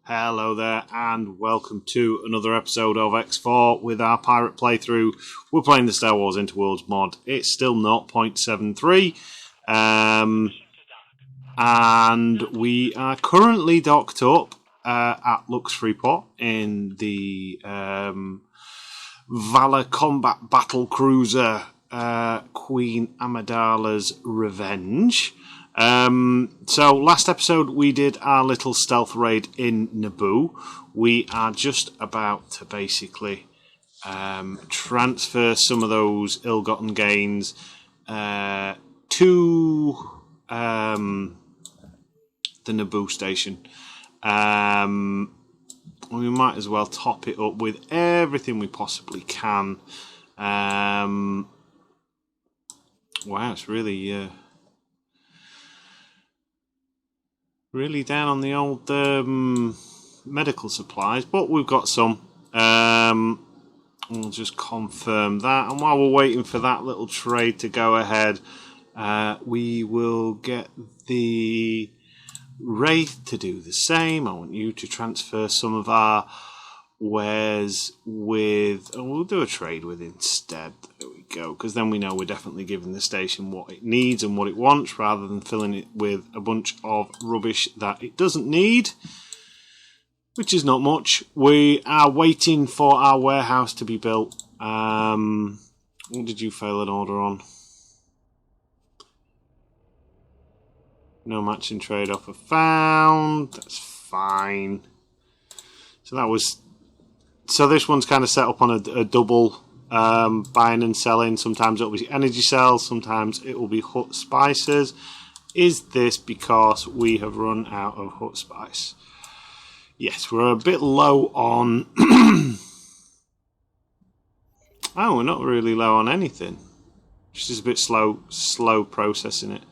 Hello there, and welcome to another episode of X4 with our pirate playthrough. We're playing the Star Wars Interworlds mod. It's still 0.73, and we are currently docked up at Lux Freeport in the Valor Combat Battle Cruiser Queen Amidala's Revenge. So last episode we did our little stealth raid in Naboo. We are just about to basically transfer some of those ill-gotten gains to the Naboo station. We might as well top it up with everything we possibly can. Wow, it's really down on the old medical supplies, but we've got some. We'll just confirm that, and while we're waiting for that little trade to go ahead, we will get the Wraith to do the same. I want you to transfer some of our wares with, and we'll do a trade with instead. There we go, because then we know we're definitely giving the station what it needs and what it wants, rather than filling it with a bunch of rubbish that it doesn't need, which is not much. We are waiting for our warehouse to be built. What did you fail an order on? No matching trade offer found. That's fine. So this one's kind of set up on a double buying and selling. Sometimes it'll be energy cells, sometimes it will be hut spices. Is this because we have run out of hut spice? Yes, we're a bit low on... Oh, we're not really low on anything. It's just a bit slow processing it,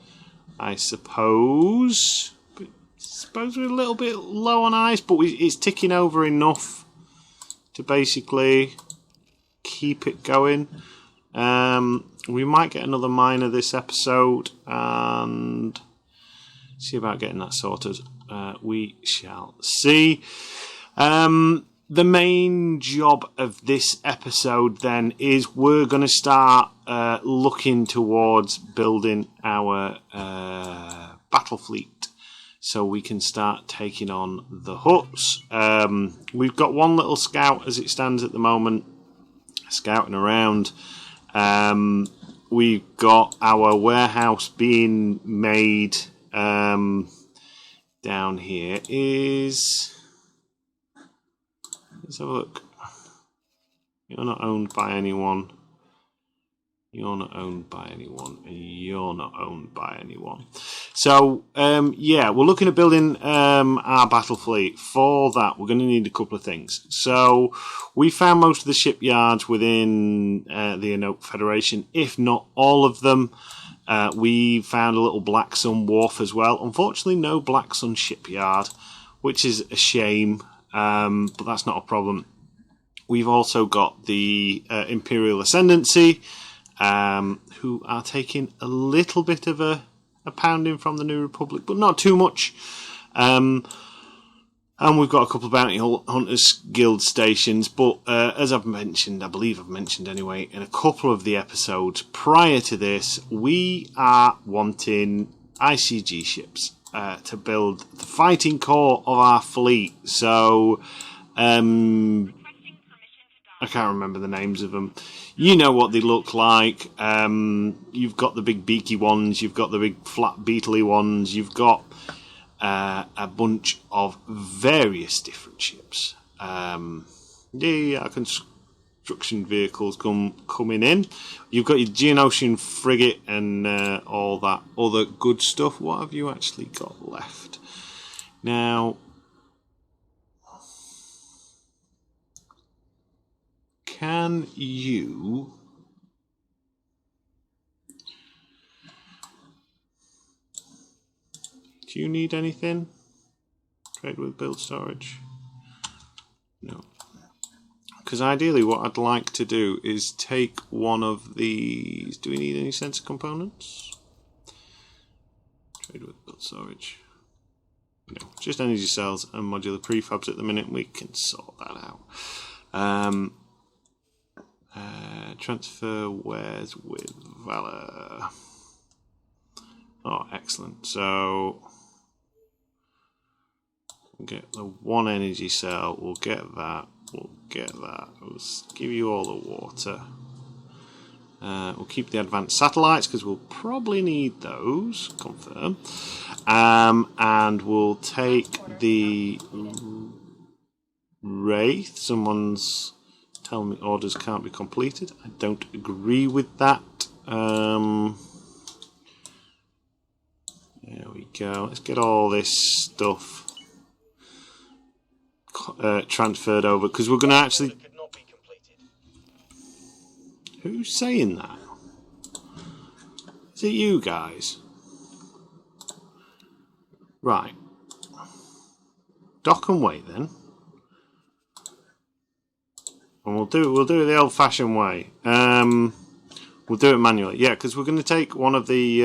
I suppose. But I suppose we're a little bit low on ice, but it's ticking over enough to basically keep it going. We might get another miner this episode and see about getting that sorted. We shall see. The main job of this episode then is we're going to start looking towards building our battle fleet, so we can start taking on the huts. We've got one little scout as it stands at the moment, scouting around. We've got our warehouse being made down here. Let's have a look. You're not owned by anyone. You're not owned by anyone. And you're not owned by anyone. So, yeah, we're looking at building our battle fleet. For that, we're going to need a couple of things. So, we found most of the shipyards within the Enoch Federation, if not all of them. We found a little Black Sun wharf as well. Unfortunately, no Black Sun shipyard, which is a shame. But that's not a problem. We've also got the Imperial Ascendancy, who are taking a little bit of a pounding from the New Republic, but not too much. And we've got a couple of Bounty Hunters Guild stations, but as I've mentioned, I believe I've mentioned anyway, in a couple of the episodes prior to this, we are wanting ICG ships to build the fighting core of our fleet. So, I can't remember the names of them. You know what they look like. You've got the big beaky ones, you've got the big flat beetly ones, you've got a bunch of various different ships. Yeah, construction vehicles coming in. You've got your Geonosian frigate and all that other good stuff. What have you actually got left? Now, can you... Do you need anything? Trade with build storage? No. Because ideally what I'd like to do is take one of these. Do we need any sensor components? Trade with build storage. you know, just energy cells and modular prefabs at the minute. We can sort that out. Transfer wares with Valor. Oh, excellent. So we'll get the one energy cell. We'll get that. We'll get that. We'll give you all the water. We'll keep the advanced satellites because we'll probably need those. Confirm. And we'll take the Wraith. Someone's telling me orders can't be completed. I don't agree with that. There we go. Let's get all this stuff transferred over because we're going to actually. Who's saying that? Is it you guys? Right. Dock and wait then. And we'll do it the old-fashioned way. We'll do it manually. Yeah, because we're going to take one of the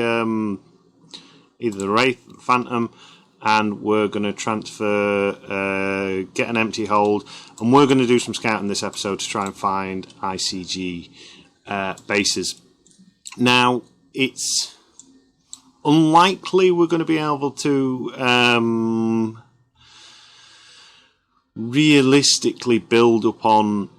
either the Wraith, the Phantom, and we're going to transfer, get an empty hold, and we're going to do some scouting this episode to try and find ICG bases. Now, it's unlikely we're going to be able to realistically build upon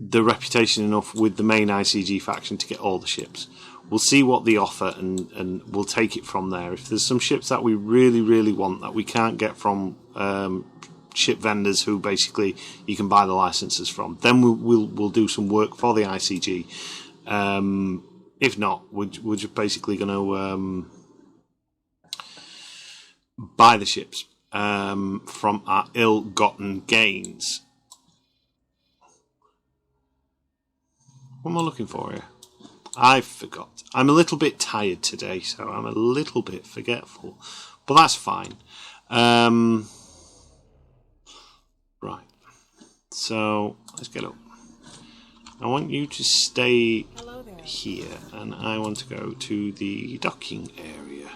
the reputation enough with the main ICG faction to get all the ships. We'll see what they offer and we'll take it from there. If there's some ships that we really, really want that we can't get from ship vendors who basically you can buy the licenses from, then we'll do some work for the ICG. If not, we're just basically going to buy the ships from our ill-gotten gains. What am I looking for here? I forgot. I'm a little bit tired today, so I'm a little bit forgetful. But that's fine. Right. So, let's get up. I want you to stay here, and I want to go to the docking area.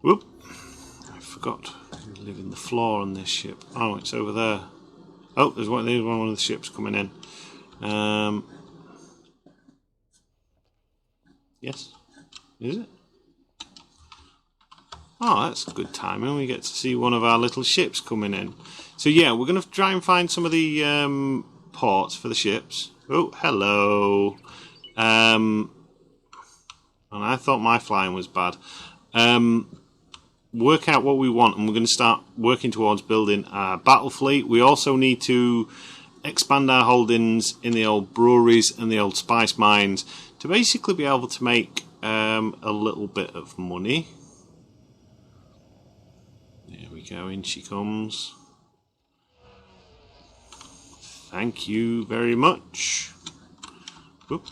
Whoop. I forgot. Leaving the floor on this ship. Oh, it's over there. Oh, there's one of the ships coming in. Yes? Is it? Oh, that's good timing. We get to see one of our little ships coming in. So yeah, we're going to try and find some of the ports for the ships. Oh, hello. And I thought my flying was bad. Work out what we want, and we're going to start working towards building our battle fleet. We also need to expand our holdings in the old breweries and the old spice mines to basically be able to make a little bit of money. There we go, in she comes. Thank you very much. Oop,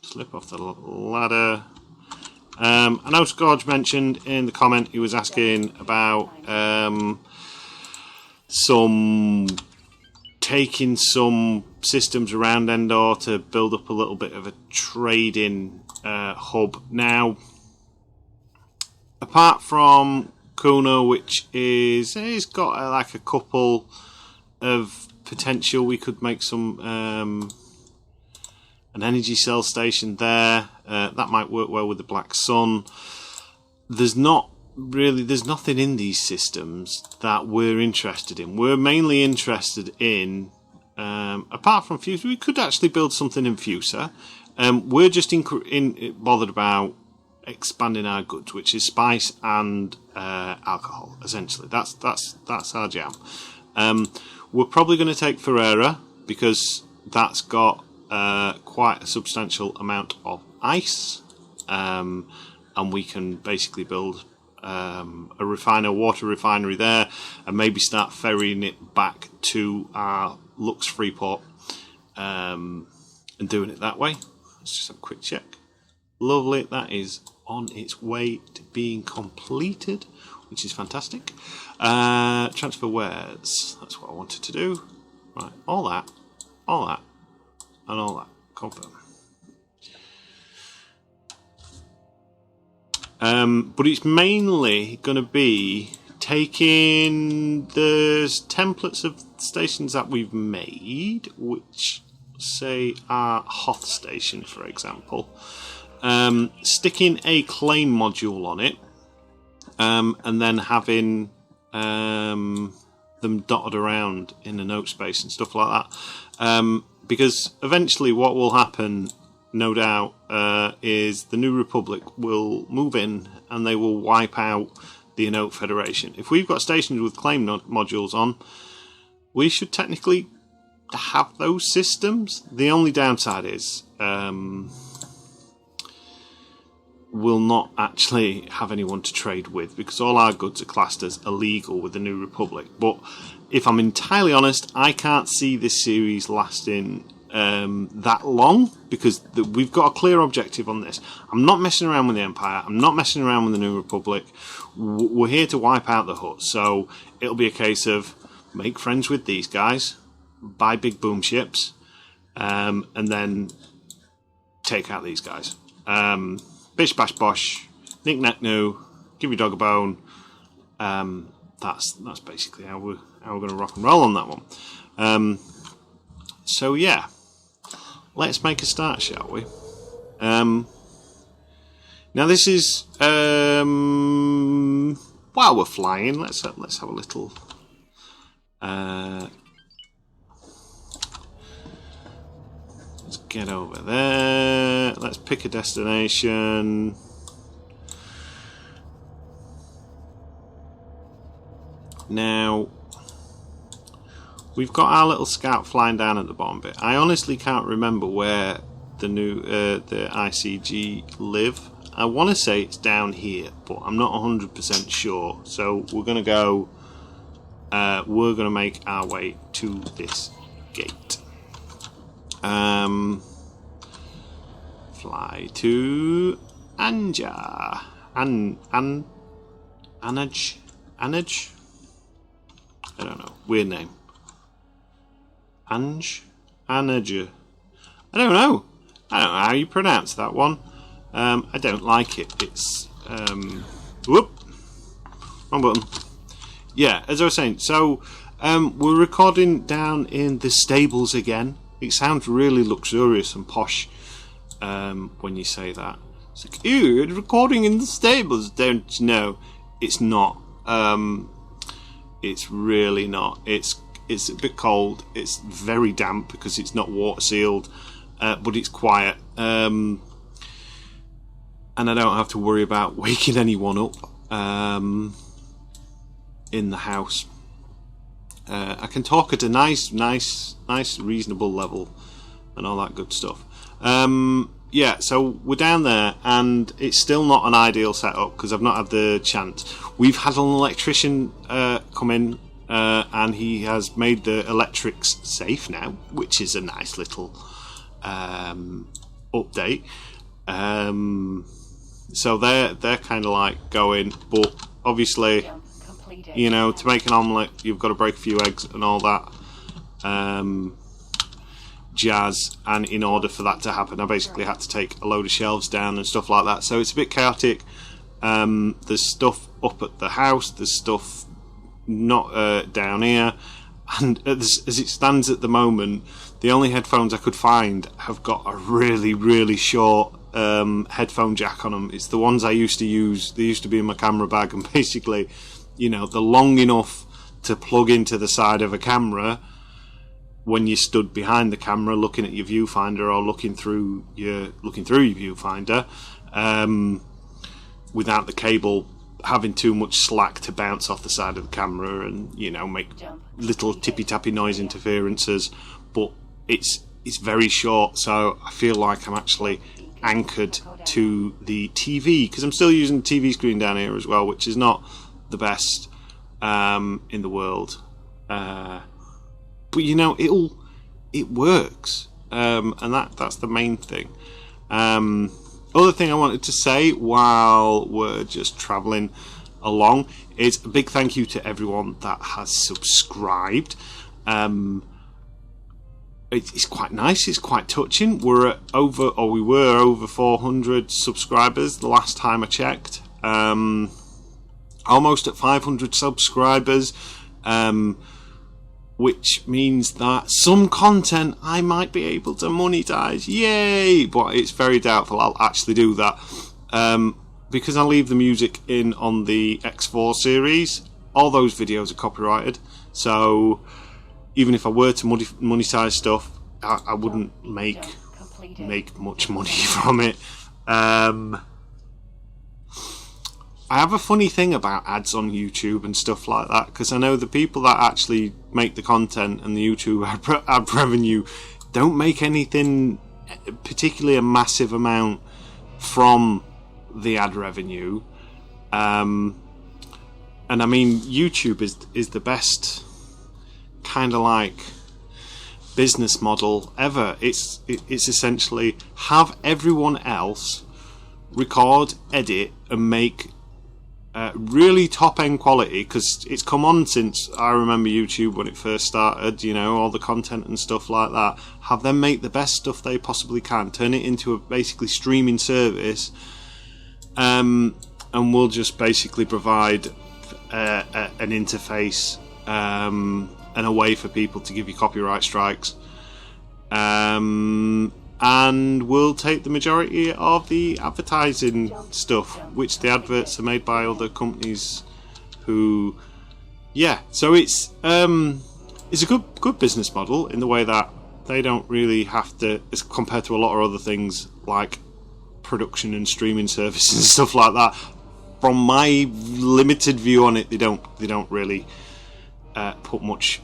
slip off the ladder. I know Scourge mentioned in the comment he was asking about taking some systems around Endor to build up a little bit of a trading hub. Now, apart from Kuno, which it's got like a couple of potential, we could make some an energy cell station there. That might work well with the Black Sun. There's nothing in these systems that we're interested in. We're mainly interested in, apart from Fuser, we could actually build something in Fuser. We're just bothered about expanding our goods, which is spice and alcohol. Essentially, that's our jam. We're probably going to take Ferreira because that's got quite a substantial amount of ice, and we can basically build a water refinery there, and maybe start ferrying it back to our Lux Freeport, and doing it that way. Let's just have a quick check. Lovely, that is on its way to being completed, which is fantastic. Transfer wares, that's what I wanted to do. Right, all that, and all that. Confirm. But it's mainly going to be taking the templates of stations that we've made, which say are Hoth station, for example, sticking a claim module on it, and then having them dotted around in the note space and stuff like that. Because eventually what will happen, no doubt, is the New Republic will move in and they will wipe out the Enote Federation. If we've got stations with claim modules on, we should technically have those systems. The only downside is we'll not actually have anyone to trade with, because all our goods are classed as illegal with the New Republic. But if I'm entirely honest, I can't see this series lasting that long, because we've got a clear objective on this. I'm not messing around with the Empire. I'm not messing around with the New Republic. We're here to wipe out the Hutt. So it'll be a case of make friends with these guys, buy big boom ships, and then take out these guys. Bish bash bosh, knick knack noo, give your dog a bone. That's basically how we're going to rock and roll on that one. So yeah, let's make a start, shall we? Now this is while we're flying. Let's have a little. Let's get over there. Let's pick a destination. Now, we've got our little scout flying down at the bottom bit. I honestly can't remember where the ICG live. I want to say it's down here, but I'm not 100% sure. So we're going to go. We're going to make our way to this gate. Fly to Anja. Anaj? I don't know. Weird name. Anaj? Anaj. I don't know. I don't know how you pronounce that one. I don't like it. It's whoop. Wrong button. Yeah, as I was saying, so we're recording down in the stables again. It sounds really luxurious and posh when you say that. It's like, ew, you're recording in the stables, don't you know? It's not. It's really not. It's a bit cold. It's very damp because it's not water sealed, but it's quiet. And I don't have to worry about waking anyone up in the house. I can talk at a nice, reasonable level and all that good stuff. Yeah, so we're down there, and it's still not an ideal setup because I've not had the chance. We've had an electrician come in, and he has made the electrics safe now, which is a nice little update. So they're kind of like going, but obviously, you know, to make an omelette, you've got to break a few eggs and all that jazz. And in order for that to happen, I basically had to take a load of shelves down and stuff like that. So it's a bit chaotic. There's stuff up at the house. There's stuff not down here. And as it stands at the moment, the only headphones I could find have got a really, really short headphone jack on them. It's the ones I used to use. They used to be in my camera bag, and basically, you know, they're long enough to plug into the side of a camera when you stood behind the camera looking at your viewfinder or looking through your viewfinder, without the cable having too much slack to bounce off the side of the camera and, you know, make little tippy tappy noise interferences. But it's very short, so I feel like I'm actually anchored to the TV, because I'm still using the TV screen down here as well, which is not the best in the world, but you know, it works, and that's the main thing. Other thing I wanted to say while we're just travelling along is a big thank you to everyone that has subscribed. It's quite nice, it's quite touching. We were over 400 subscribers the last time I checked. almost at 500 subscribers, which means that some content I might be able to monetize. Yay! But it's very doubtful I'll actually do that, because I leave the music in on the X4 series. All those videos are copyrighted, so even if I were to monetize stuff, I wouldn't make much money from it. I have a funny thing about ads on YouTube and stuff like that, because I know the people that actually make the content and the YouTube ad revenue don't make anything, particularly a massive amount from the ad revenue. And I mean, YouTube is the best kind of like business model ever. It's essentially have everyone else record, edit, and make really top end quality, because it's come on since I remember YouTube when it first started, you know, all the content and stuff like that. Have them make the best stuff they possibly can, turn it into a basically streaming service, and we'll just basically provide an interface and a way for people to give you copyright strikes, and we'll take the majority of the advertising stuff, which the adverts are made by other companies who, yeah, so it's a good business model in the way that they don't really have to, as compared to a lot of other things like production and streaming services and stuff like that. From my limited view on it, they don't really put much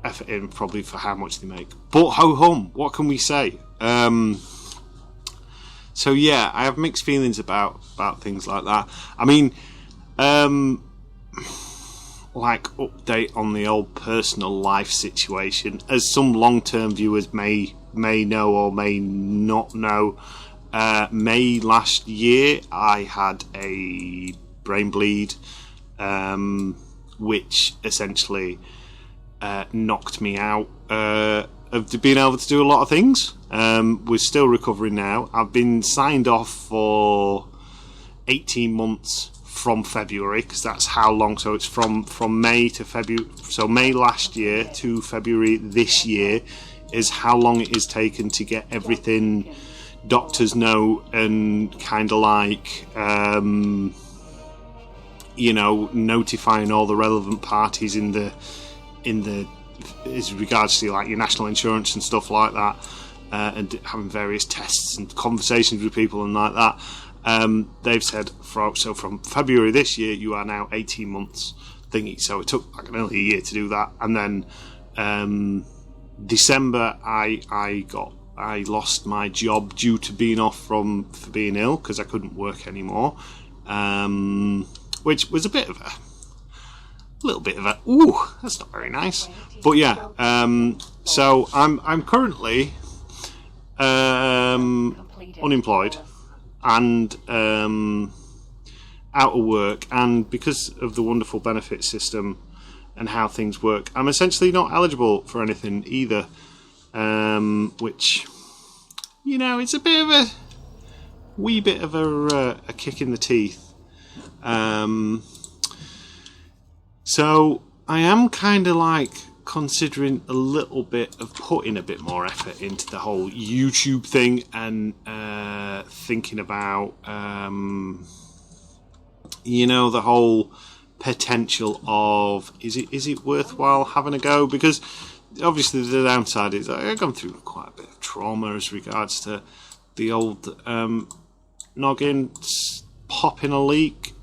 effort in, probably, for how much they make. But ho hum, what can we say? So yeah, I have mixed feelings about things like that. I mean, like, update on the old personal life situation, as some long-term viewers may know or may not know. May last year I had a brain bleed, which essentially knocked me out of being able to do a lot of things. We're still recovering now. I've been signed off for 18 months from February, because that's how long. So it's from May to February. So May last year to February this year is how long it has taken to get everything doctors know, and kind of like you know, notifying all the relevant parties in the as regards to like your national insurance and stuff like that, and having various tests and conversations with people and like that. They've said from February this year you are now 18 months thingy. So it took like nearly a year to do that, and then December I lost my job due to being off for being ill, because I couldn't work anymore, which was a little bit of a ooh, that's not very nice. But yeah, so I'm currently unemployed and out of work, and because of the wonderful benefit system and how things work, I'm essentially not eligible for anything either. Which, you know, it's a wee bit of a kick in the teeth. So I am kind of like considering a little bit of putting a bit more effort into the whole YouTube thing, and thinking about you know, the whole potential of is it worthwhile having a go, because obviously the downside is I've gone through quite a bit of trauma as regards to the old noggin popping a leak.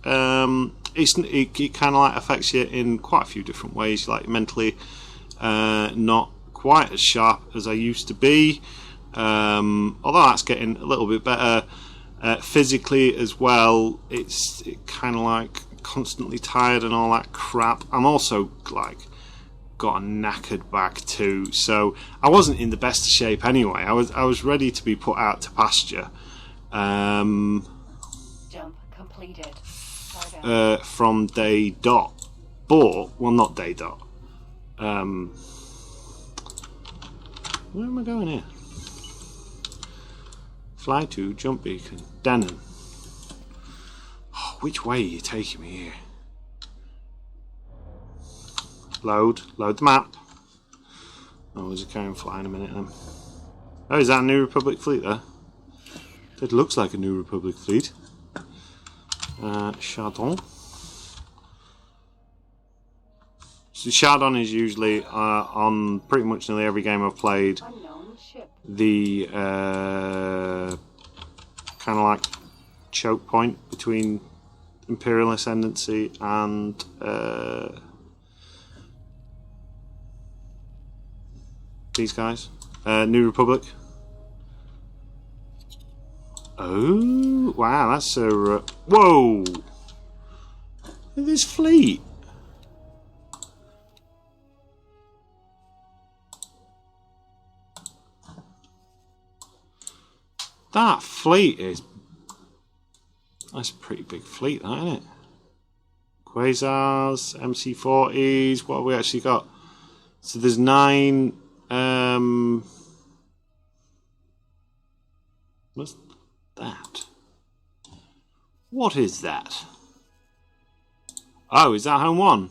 It kind of like affects you in quite a few different ways, like mentally not quite as sharp as I used to be, although that's getting a little bit better. Physically as well, it kind of like constantly tired and all that crap. I'm also like got a knackered back too, so I wasn't in the best of shape anyway. I was ready to be put out to pasture. Jump completed. From day dot, but well, not day dot. Where am I going here? Fly to jump beacon, Dannon. Oh, which way are you taking me here? Load the map. Oh, there's a carrion fly in a minute then. Oh, is that a New Republic fleet there? It looks like a New Republic fleet. Chardon. So Chardon is usually on pretty much nearly every game I've played. The kind of like choke point between Imperial Ascendancy and these guys, New Republic. Oh wow, that's a whoa! Look at this fleet. That fleet is... That's a pretty big fleet, that, isn't it? Quasars, MC40s, what have we actually got? So there's 9... What's that? What is that? Oh, is that Home 1?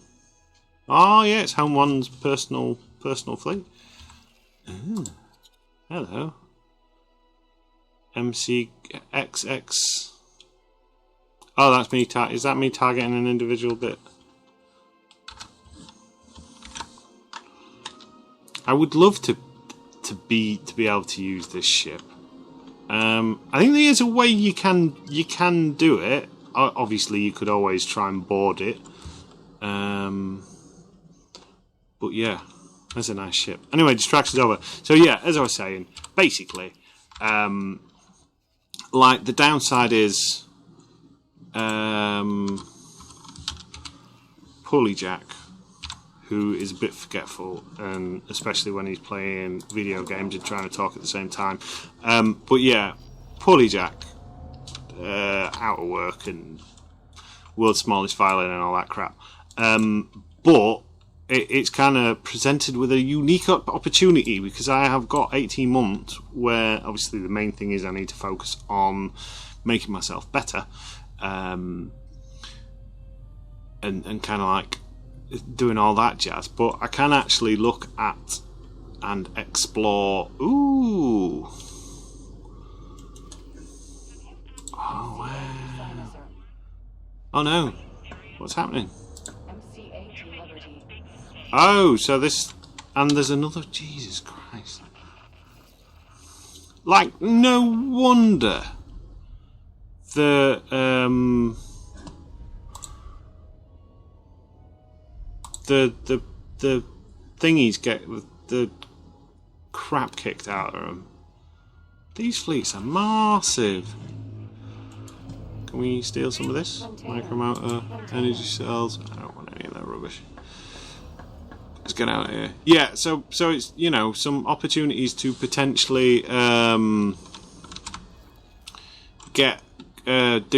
Oh yeah, it's Home 1's personal fleet. Oh, hello. MCXX. Oh, that's me. Is that me targeting an individual bit? I would love to be able to use this ship. I think there is a way you can do it. Obviously, you could always try and board it. But yeah, that's a nice ship. Anyway, distractions over. So yeah, as I was saying, basically. Like the downside is Poorly Jack, who is a bit forgetful, and especially when he's playing video games and trying to talk at the same time. But yeah, Poorly Jack, out of work and world's smallest violin and all that crap. But it's kind of presented with a unique opportunity because I have got 18 months where obviously the main thing is I need to focus on making myself better, and kind of like doing all that jazz. But I can actually look at and explore. Ooh! Oh wow! Oh no! What's happening? Oh, so this... And there's another... Jesus Christ. Like, no wonder the... The thingies get the crap kicked out of them. These fleets are massive. Can we steal some of this? Micromotor, energy cells... I don't want any of that rubbish. Let's get out of here. Yeah, so it's, you know, some opportunities to potentially do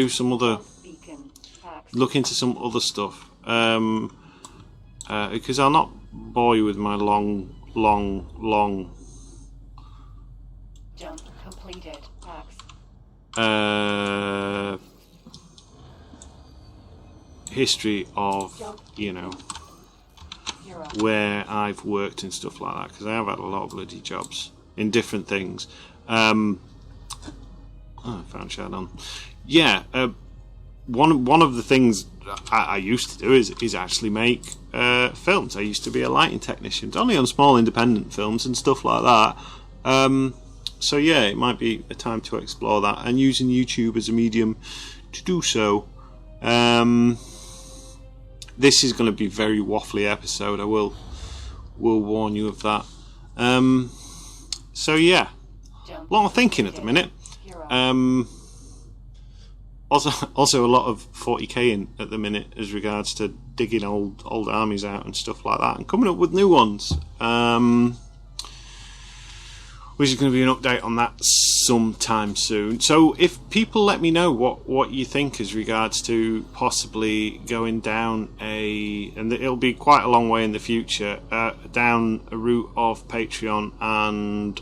some other, look into some other stuff, because I'll not bore you with my long jump completed. History of, you know, where I've worked and stuff like that, because I have had a lot of bloody jobs in different things. I found Chardon. Yeah, one of the things I used to do is actually make films. I used to be a lighting technician, only on small independent films and stuff like that. So yeah, it might be a time to explore that and using YouTube as a medium to do so. This is going to be a very waffly episode. I will warn you of that. So yeah, a lot of thinking at the minute. Also a lot of 40k in at the minute as regards to digging old armies out and stuff like that, and coming up with new ones. Which is going to be an update on that sometime soon. So if people let me know what you think as regards to possibly going down and it'll be quite a long way in the future, down a route of Patreon and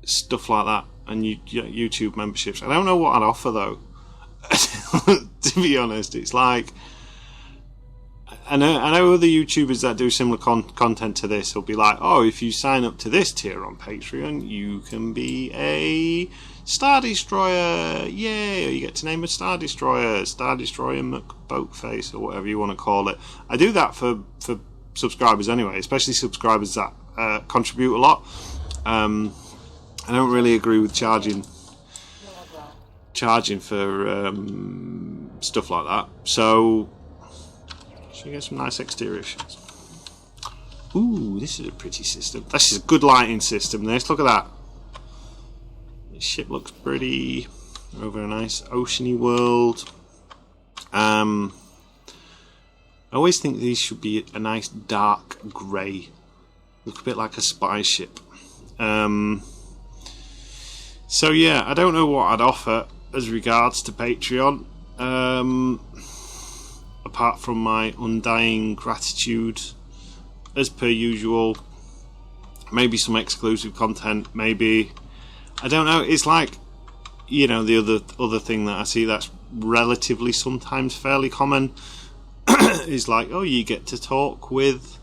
stuff like that, and YouTube memberships. I don't know what I'd offer though. To be honest, it's like I know other YouTubers that do similar content to this will be like, oh, if you sign up to this tier on Patreon, you can be a Star Destroyer, yay! Or you get to name a Star Destroyer McBoatface, or whatever you want to call it. I do that for subscribers anyway, especially subscribers that contribute a lot. I don't really agree with charging for stuff like that. So should we get some nice exterior shots? Ooh, this is a pretty system. This is a good lighting system. Look at that. This ship looks pretty. Over a nice oceany world. I always think these should be a nice dark grey. Look a bit like a spy ship. So yeah, I don't know what I'd offer as regards to Patreon. Apart from my undying gratitude, as per usual. Maybe some exclusive content, maybe. I don't know, it's like, you know, the other thing that I see that's relatively sometimes fairly common is like, oh, you get to talk with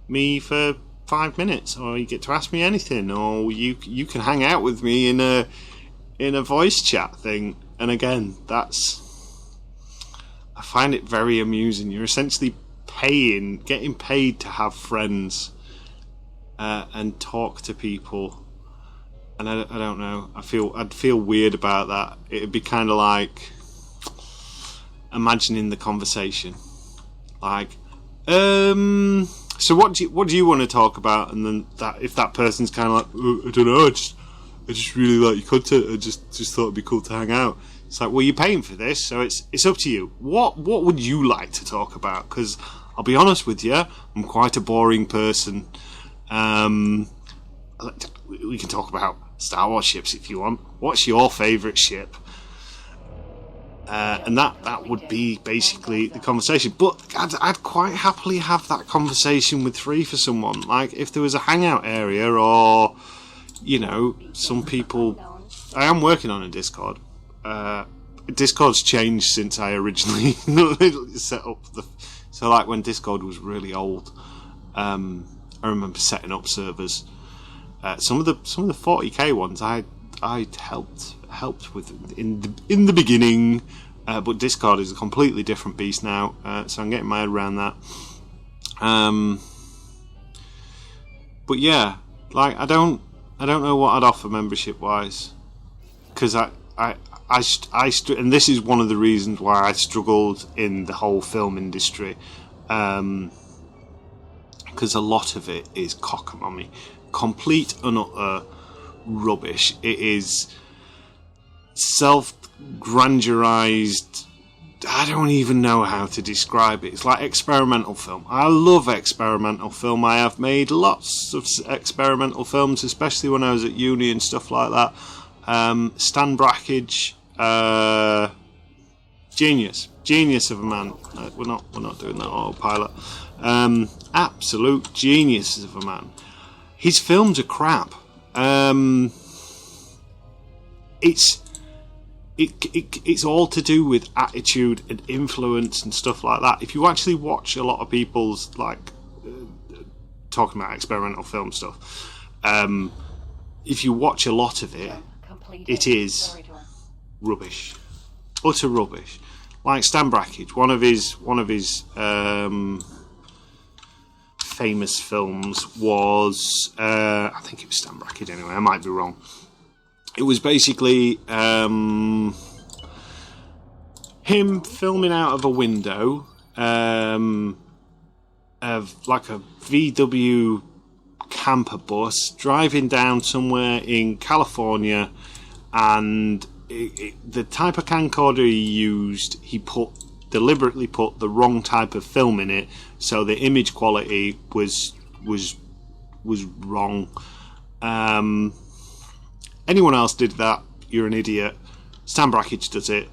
me for 5 minutes, or you get to ask me anything, or you can hang out with me in a voice chat thing. And again, I find it very amusing. You're essentially getting paid to have friends and talk to people. And I don't know. I'd feel weird about that. It'd be kind of like imagining the conversation, like, so what do you want to talk about? And then if that person's kind of like, I don't know, I just really like your content. I just thought it'd be cool to hang out. It's like, well, you're paying for this, so it's up to you. What would you like to talk about? Because I'll be honest with you, I'm quite a boring person. We can talk about Star Wars ships if you want. What's your favourite ship? And that would be basically the conversation. But I'd quite happily have that conversation with free for someone. Like, if there was a hangout area, or, you know, some people. I am working on a Discord. Discord's changed since I originally set up so like when Discord was really old, I remember setting up servers. Some of the 40k ones I helped with in the beginning, but Discord is a completely different beast now, so I'm getting my head around that. But yeah, like I don't know what I'd offer membership wise, because and this is one of the reasons why I struggled in the whole film industry, because a lot of it is cockamamie, complete and utter rubbish. It is self-grandirized. I don't even know how to describe it. It's like experimental film. I love experimental film. I have made lots of experimental films, especially when I was at uni and stuff like that. Stan Brakhage, genius of a man. We're not doing that autopilot. Absolute genius of a man. His films are crap. It's all to do with attitude and influence and stuff like that. If you actually watch a lot of people's talking about experimental film stuff, if you watch a lot of it, it is rubbish, utter rubbish. Like Stan Brakhage, one of his famous films was, I think it was Stan Brakhage anyway, I might be wrong. It was basically him filming out of a window of like a VW camper bus driving down somewhere in California, and the type of camcorder he used, he deliberately put the wrong type of film in it, so the image quality was wrong. Anyone else did that, you're an idiot. Stan Brakhage does it.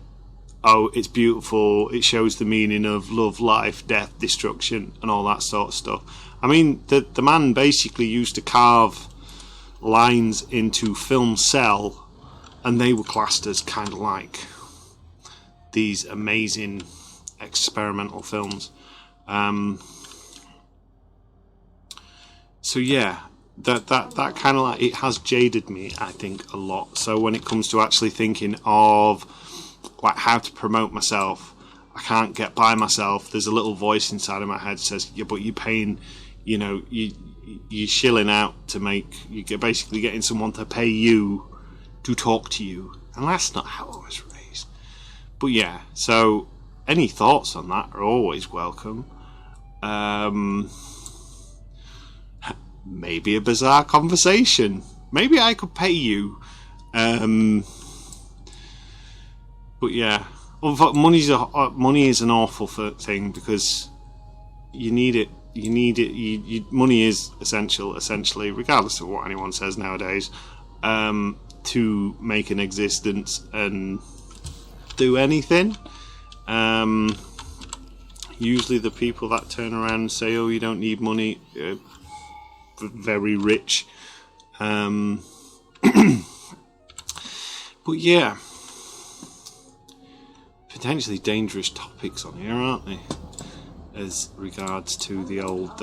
Oh, it's beautiful. It shows the meaning of love, life, death, destruction, and all that sort of stuff. I mean, the man basically used to carve lines into film cell, and they were classed as kind of like these amazing experimental films. So yeah, that kind of like, it has jaded me, I think, a lot. So when it comes to actually thinking of like how to promote myself, I can't get by myself. There's a little voice inside of my head that says, yeah, but you're paying, you know, you're shilling out to make, you're basically getting someone to pay you to talk to you, and that's not how I was raised. But yeah, so any thoughts on that are always welcome. Maybe a bizarre conversation. Maybe I could pay you. But yeah, money is an awful thing, because you need it. Money is essentially, regardless of what anyone says nowadays, to make an existence and do anything. Usually the people that turn around and say, oh, you don't need money, very rich. But yeah, potentially dangerous topics on here, aren't they, as regards to the old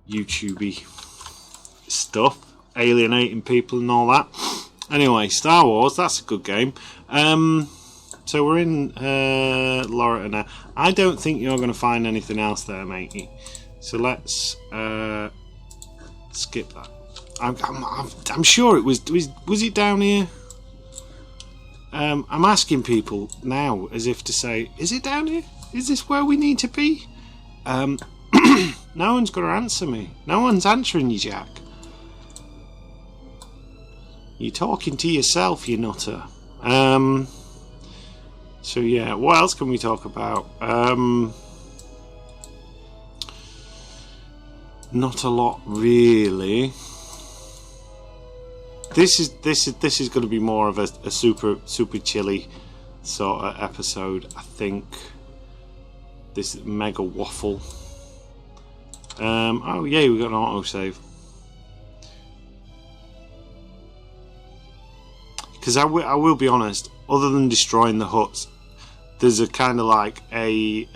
YouTubey stuff, alienating people and all that. Anyway, Star Wars, that's a good game. So we're in Loretta now. I don't think you're going to find anything else there, matey. So let's skip that. I'm sure it was it down here? I'm asking people now as if to say, is it down here? Is this where we need to be? No one's going to answer me. No one's answering you, Jack. You're talking to yourself, you nutter. So yeah, what else can we talk about? Not a lot, really. This is going to be more of a super chilly sort of episode, I think. This mega waffle. Oh yeah, we got an autosave. Because I will be honest, other than destroying the huts, there's a kind of like a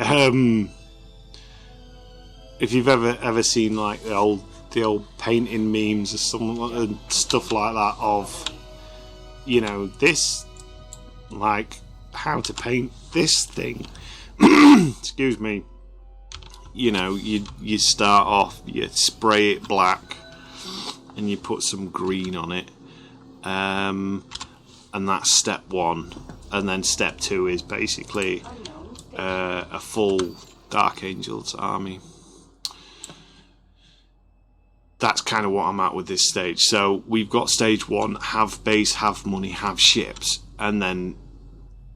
if you've ever seen like the old painting memes or something, stuff like that, of, you know, this, like how to paint this thing. Excuse me. You know, you start off, you spray it black, and you put some green on it, and that's step one. And then step two is basically a full Dark Angels army. That's kind of what I'm at with this stage. So we've got stage one: have base, have money, have ships, and then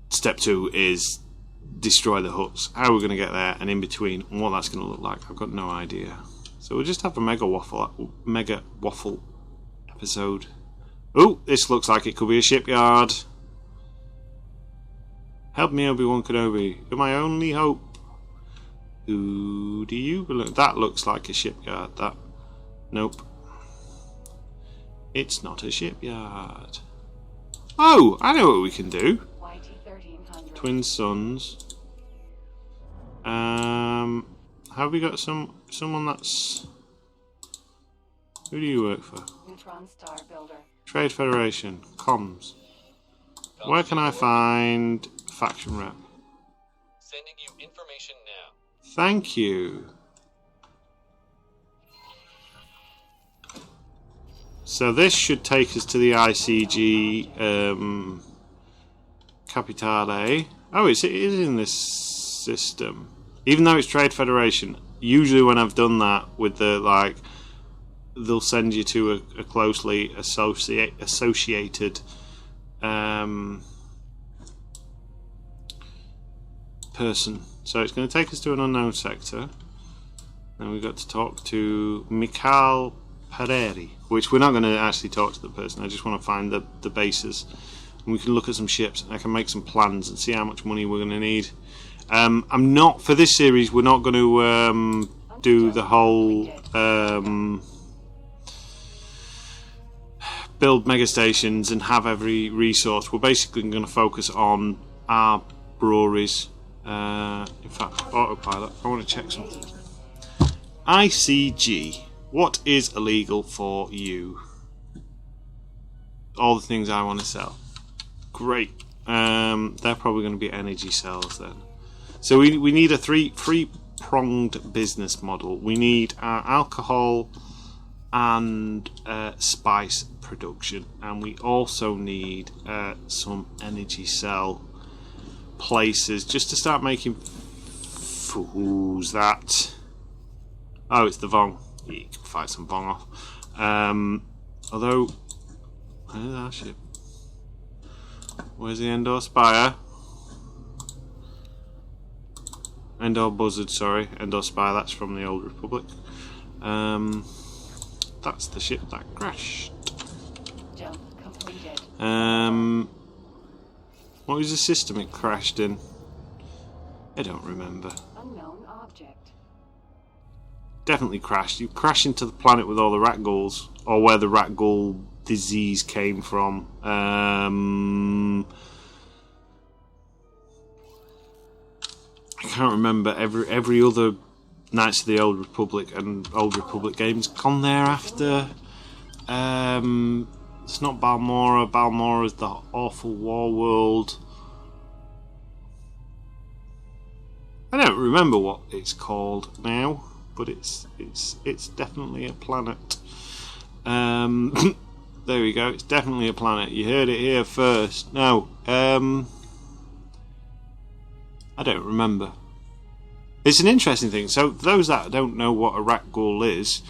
step two is destroy the huts. How are we going to get there, and in between, and what that's going to look like, I've got no idea. So we'll just have a mega waffle episode. Oh, this looks like it could be a shipyard. Help me, Obi-Wan Kenobi. You're my only hope. Who do you belong? That looks like a shipyard. That. Nope. It's not a shipyard. Oh, I know what we can do. Twin Suns. Have we got someone that's... Who do you work for? Neutron Star Builder. Trade Federation. Comms. Where can I find faction rep? Sending you information now. Thank you. So this should take us to the ICG Capitale. Oh, it is in this system. Even though it's Trade Federation, usually when I've done that with the, like, they'll send you to a closely associated person. So it's going to take us to an unknown sector. And we've got to talk to Mikhail Pereri, which we're not going to actually talk to the person. I just want to find the bases. And we can look at some ships, and I can make some plans and see how much money we're going to need. I'm not, for this series, we're not going to do the whole build mega stations and have every resource. We're basically going to focus on our breweries. In fact, autopilot. I want to check something. ICG. What is illegal for you? All the things I want to sell. Great. They're probably going to be energy cells then. So we need a three-pronged business model. We need our alcohol and spice production, and we also need some energy cell places just to start making. Who's that? Oh, it's the Vong. You can fight some Vong off. Although, where's our ship? Where's the Endor Spire? Endor Buzzard, sorry. Endor Spire, that's from the Old Republic. That's the ship that crashed. Jump completed. What was the system it crashed in? I don't remember. Unknown object. Definitely crashed. You crash into the planet with all the rat ghouls, or where the rat ghoul disease came from. I can't remember. Every other Knights of the Old Republic and Old Republic games gone there after. It's not Balmora. Balmora is the awful war world. I don't remember what it's called now, but it's definitely a planet. There we go. It's definitely a planet. You heard it here first. No, I don't remember. It's an interesting thing. So, for those that don't know what a rat ghoul is,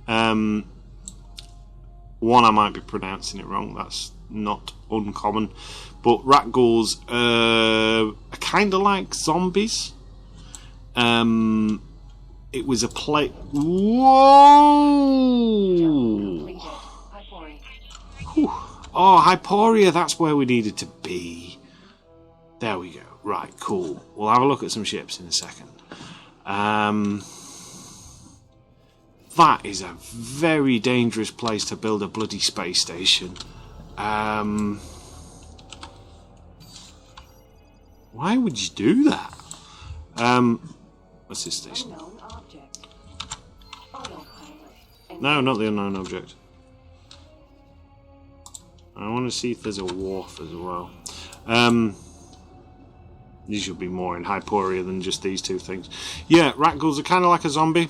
one, I might be pronouncing it wrong. That's not uncommon. But rat ghouls are kind of like zombies. It was a play. Whoa! Whew. Oh, Hyporia. That's where we needed to be. There we go. Right, cool. We'll have a look at some ships in a second. That is a very dangerous place to build a bloody space station. Why would you do that? What's this station? No, not the unknown object. I want to see if there's a wharf as well. These should be more in Hyporia than just these two things. Yeah, rat ghouls are kind of like a zombie.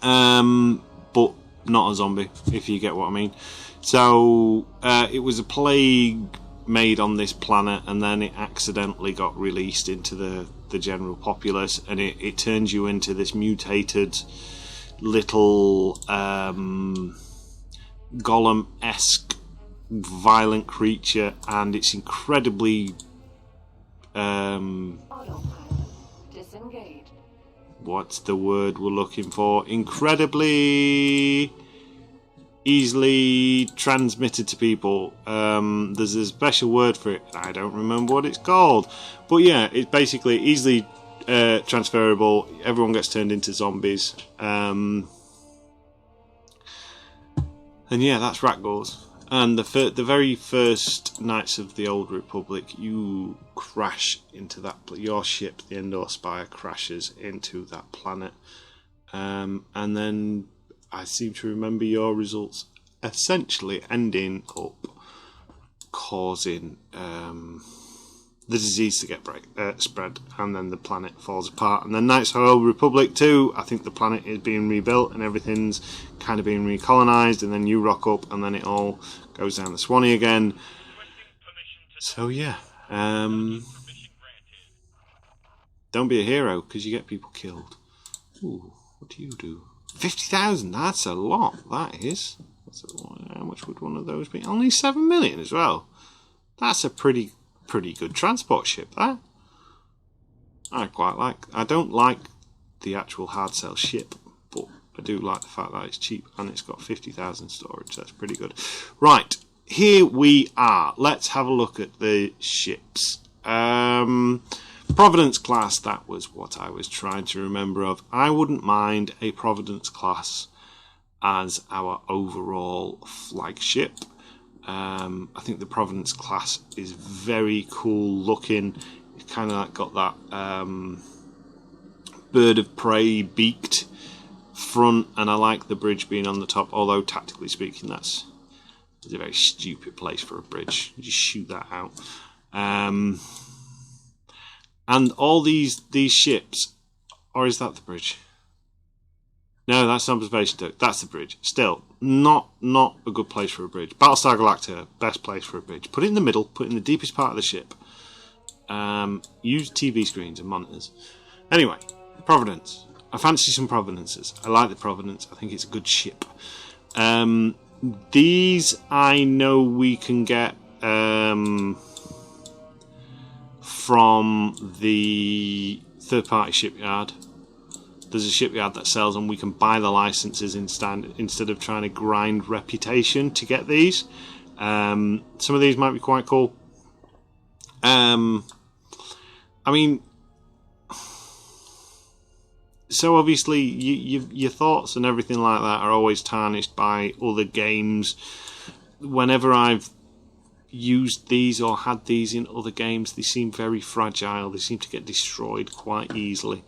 But not a zombie, if you get what I mean. So, it was a plague made on this planet, and then it accidentally got released into the general populace, and it turns you into this mutated little golem-esque violent creature, and it's incredibly disengaged. What's the word we're looking for? Incredibly easily transmitted to people. There's a special word for it. I don't remember what it's called. But yeah, it's basically easily transferable. Everyone gets turned into zombies. And yeah, that's rat ghouls. And the very first Knights of the Old Republic, you crash into that. Your ship, the Endor Spire, crashes into that planet, and then I seem to remember your results essentially ending up causing the disease to get spread, and then the planet falls apart. And then Knights of the Old Republic 2, I think the planet is being rebuilt and everything's kind of being recolonised, and then you rock up and then it all goes down the Swanee again. So yeah, don't be a hero because you get people killed. Ooh, what do you do? 50,000, that's a lot, that is. How much would one of those be? Only 7 million as well. That's a pretty good transport ship, that. I don't like the actual hard sell ship, but I do like the fact that it's cheap and it's got 50,000 storage. That's pretty good. Right, here we are. Let's have a look at the ships. Providence class, that was what I was trying to remember of. I wouldn't mind a Providence class as our overall flagship. I think the Providence class is very cool looking. It's kind of like got that bird of prey beaked front, and I like the bridge being on the top, although tactically speaking that's a very stupid place for a bridge. You just shoot that out. And all these ships, or is that the bridge? No, that's an observation deck. That's the bridge. Still, not a good place for a bridge. Battlestar Galactica, best place for a bridge. Put it in the middle, put it in the deepest part of the ship. Use TV screens and monitors. Anyway, Providence. I fancy some Providences. I like the Providence. I think it's a good ship. These I know we can get from the third-party shipyard. There's a shipyard that sells them. We can buy the licenses instead of trying to grind reputation to get these. Some of these might be quite cool. I mean, so obviously your thoughts and everything like that are always tarnished by other games. Whenever I've used these or had these in other games, they seem very fragile. They seem to get destroyed quite easily.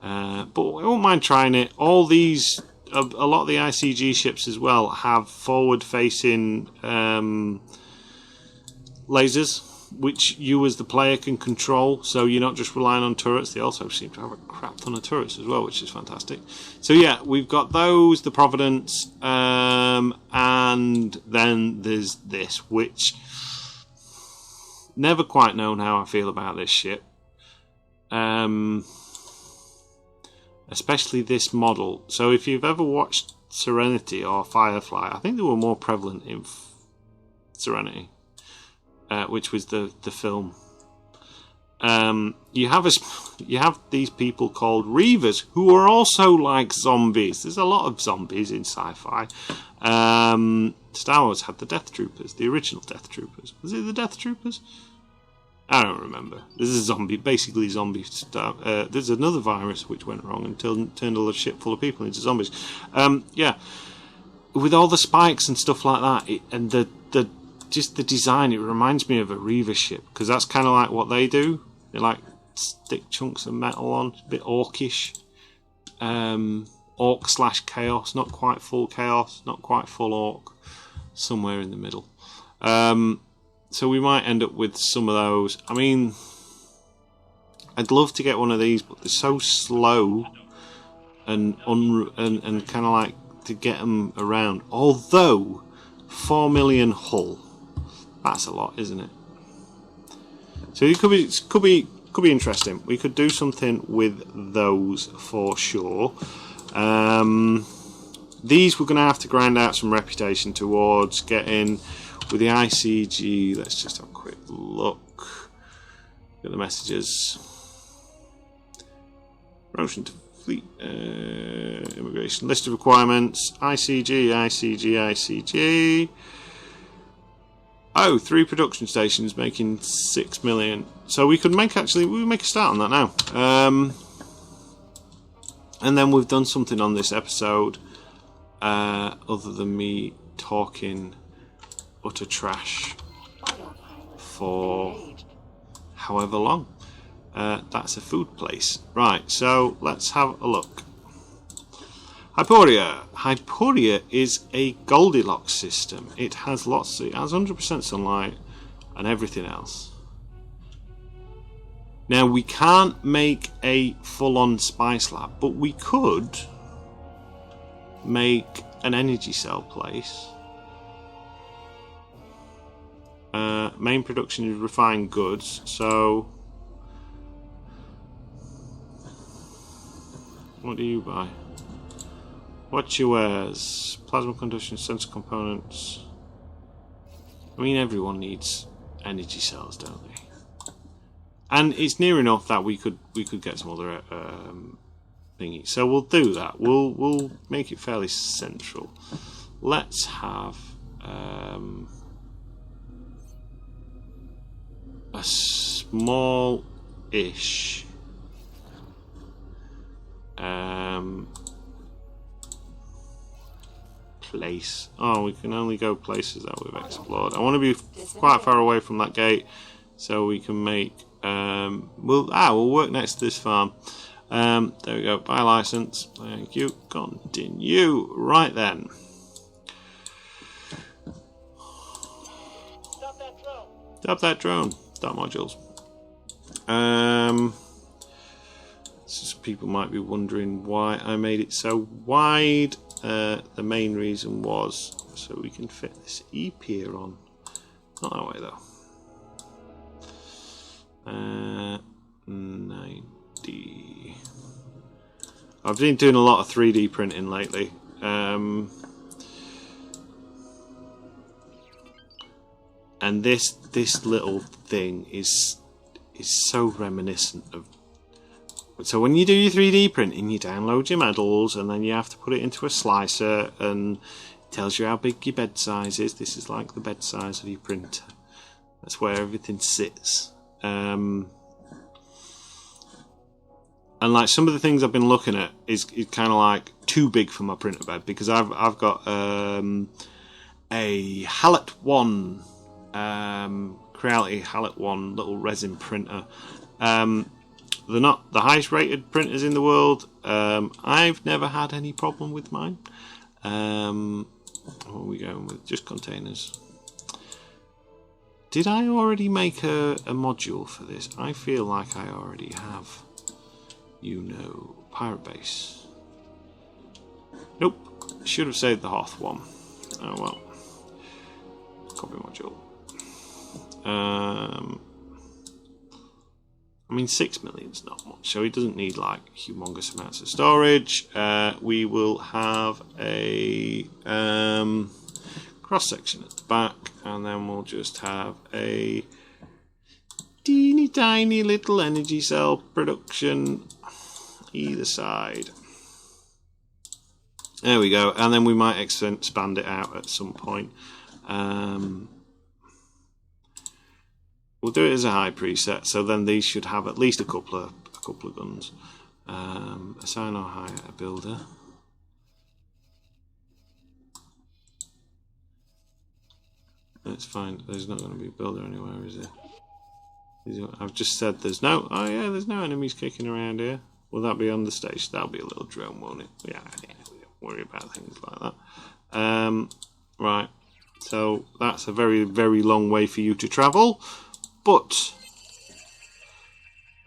But I won't mind trying it. All these, a lot of the ICG ships as well, have forward-facing lasers, which you as the player can control. So you're not just relying on turrets. They also seem to have a crap ton of turrets as well, which is fantastic. So yeah, we've got those, the Providence, and then there's this, which never quite known how I feel about this ship. Especially this model. So if you've ever watched Serenity or Firefly, I think they were more prevalent in Serenity, which was the film. You have these people called Reavers who are also like zombies. There's a lot of zombies in sci-fi. Star Wars had the Death Troopers, the original Death Troopers. Was it the Death Troopers? I don't remember. This is a zombie, basically zombie stuff. There's another virus which went wrong and turned a ship full of people into zombies. Yeah, with all the spikes and stuff like that, and the design, it reminds me of a Reaver ship, because that's kind of like what they do. They like stick chunks of metal on, a bit orcish. Orc/chaos, not quite full chaos, not quite full orc, somewhere in the middle. So we might end up with some of those. I mean, I'd love to get one of these, but they're so slow and kind of like to get them around. Although 4 million hull, that's a lot, isn't it? So it could be interesting. We could do something with those for sure. These we're going to have to grind out some reputation towards getting. With the ICG, let's just have a quick look at the messages. Promotion to fleet, immigration, list of requirements, ICG. Oh, 3 production stations making 6 million. So we could make a start on that now. And then we've done something on this episode, other than me talking utter trash for however long. That's a food place. Right, so let's have a look. Hyporia. Hyporia is a Goldilocks system. It has 100% sunlight and everything else. Now we can't make a full-on spice lab, but we could make an energy cell place. Main production is refined goods, so what do you buy? What you wears? Plasma conduction, sensor components. I mean, everyone needs energy cells, don't they? And it's near enough that we could get some other thingy. So we'll do that. We'll make it fairly central. Let's have a small-ish place. Oh, we can only go places that we've explored. I want to be quite far away from that gate so we can make... we'll work next to this farm. There we go. Buy license. Thank you. Continue. Right then. Stop that drone. Stop that drone. Stop modules. So people might be wondering why I made it so wide. The main reason was so we can fit this E-pier on. Not that way though. 90. I've been doing a lot of 3D printing lately. And this little thing is so reminiscent of. So when you do your 3D printing, you download your models, and then you have to put it into a slicer, and it tells you how big your bed size is. This is like the bed size of your printer. That's where everything sits. And like some of the things I've been looking at is kind of like too big for my printer bed, because I've got a Hallet 1 Creality Hallet 1 little resin printer. They're not the highest rated printers in the world. I've never had any problem with mine. What are we going with? Just containers. Did I already make a module for this? I feel like I already have. Pirate Base. Nope. Should have saved the Hoth one. Oh well. Copy module. I mean, 6 million's not much, so it doesn't need like humongous amounts of storage. We will have a cross section at the back, and then we'll just have a teeny tiny little energy cell production either side. There we go, and then we might expand it out at some point. We'll do it as a high preset, so then these should have at least a couple of guns. Assign or hire a builder. That's fine. There's not going to be a builder anywhere, is there? I've just said there's no. Oh yeah, there's no enemies kicking around here. Will that be on the stage? That'll be a little drone, won't it? Yeah, we don't worry about things like that. Right. So that's a very, very long way for you to travel. But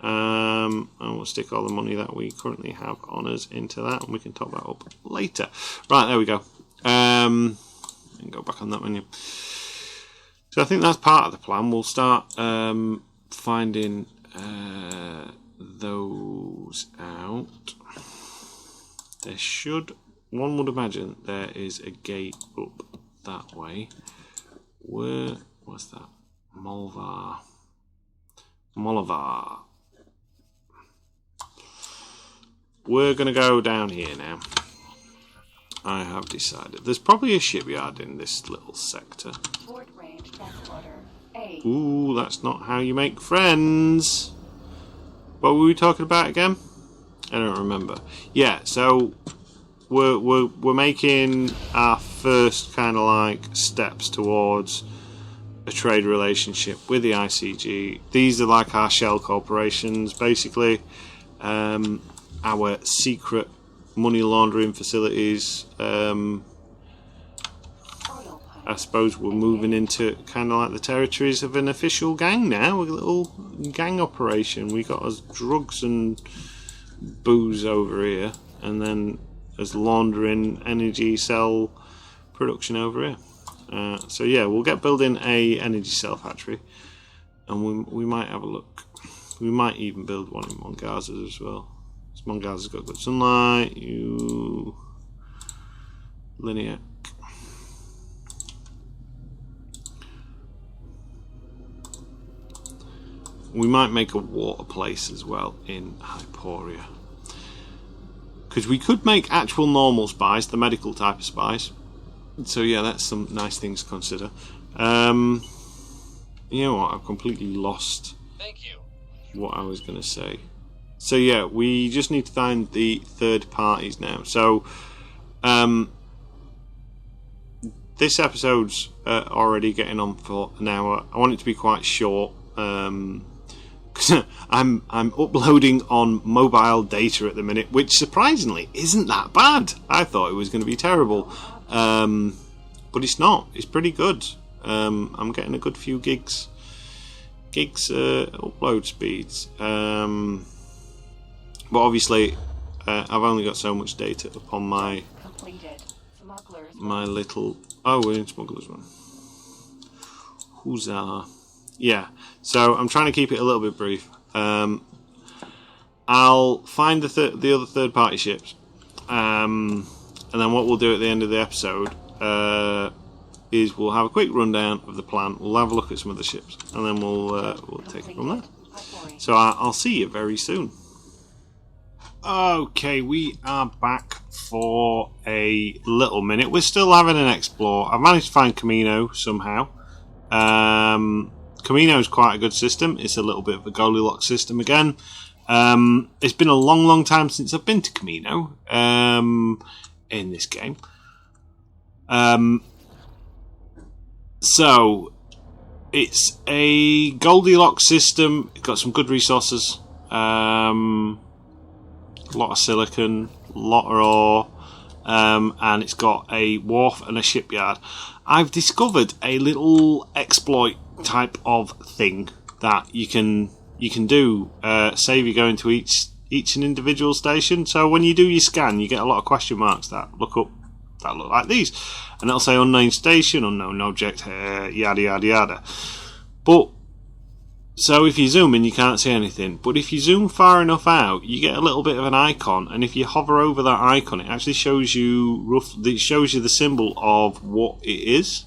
and we'll stick all the money that we currently have on us into that, and we can top that up later. Right, there we go. And go back on that menu. So I think that's part of the plan. We'll start finding those out. There should, one would imagine, there is a gate up that way. Where was that? Molivar. We're going to go down here now. I have decided. There's probably a shipyard in this little sector. Port range transporter A. Ooh, that's not how you make friends. What were we talking about again? I don't remember. Yeah, so we're making our first kind of like steps towards a trade relationship with the ICG. These are like our shell corporations, basically. Our secret money laundering facilities. I suppose we're moving into kind of like the territories of an official gang now, a little gang operation. We got us drugs and booze over here, and then as laundering energy cell production over here. So yeah, we'll get building a energy cell factory, and we might have a look. We might even build one in Mongaza as well. Mongaza's got good sunlight. You linear. We might make a water place as well in Hyporia, because we could make actual normal spies, the medical type of spies. So yeah, that's some nice things to consider. You know what? I've completely lost Thank you. what I was going to say. So yeah, we just need to find the third parties now. So this episode's already getting on for an hour. I want it to be quite short. I'm uploading on mobile data at the minute, which surprisingly isn't that bad. I thought it was going to be terrible, but it's not. It's pretty good. I'm getting a good few gigs upload speeds. But obviously, I've only got so much data upon my little. Oh, we're in Smugglers Run. Huzzah! Yeah. So I'm trying to keep it a little bit brief. I'll find the other third-party ships, and then what we'll do at the end of the episode is we'll have a quick rundown of the plan. We'll have a look at some of the ships, and then we'll take it from there. So I'll see you very soon. Okay, we are back for a little minute. We're still having an explore. I've managed to find Camino somehow. Camino is quite a good system. It's a little bit of a Goldilocks system again. It's been a long time since I've been to Camino in this game. So it's a Goldilocks system. It's got some good resources. A lot of silicon, a lot of ore, and it's got a wharf and a shipyard. I've discovered a little exploit type of thing that you can do. Say if you go into each an individual station. So when you do your scan, you get a lot of question marks that look like these, and it'll say unknown station, unknown object, yada yada yada. But so if you zoom in, you can't see anything. But if you zoom far enough out, you get a little bit of an icon, and if you hover over that icon, it actually shows you the symbol of what it is.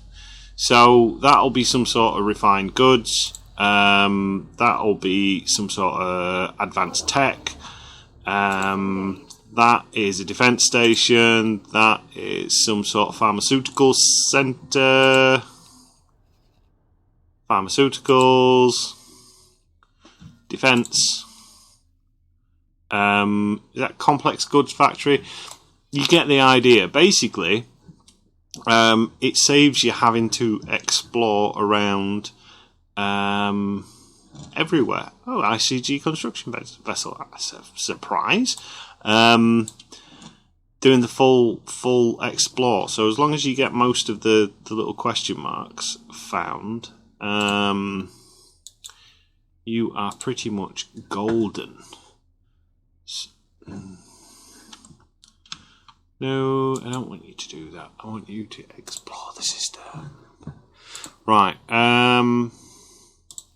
So that'll be some sort of refined goods. That'll be some sort of advanced tech. That is a defense station. That is some sort of pharmaceutical center. Pharmaceuticals. Defense. Is that complex goods factory? You get the idea. Basically, it saves you having to explore around everywhere. Oh, ICG construction vessel. That's a surprise. Doing the full explore. So as long as you get most of the little question marks found, you are pretty much golden. No, I don't want you to do that. I want you to explore the system. Right. I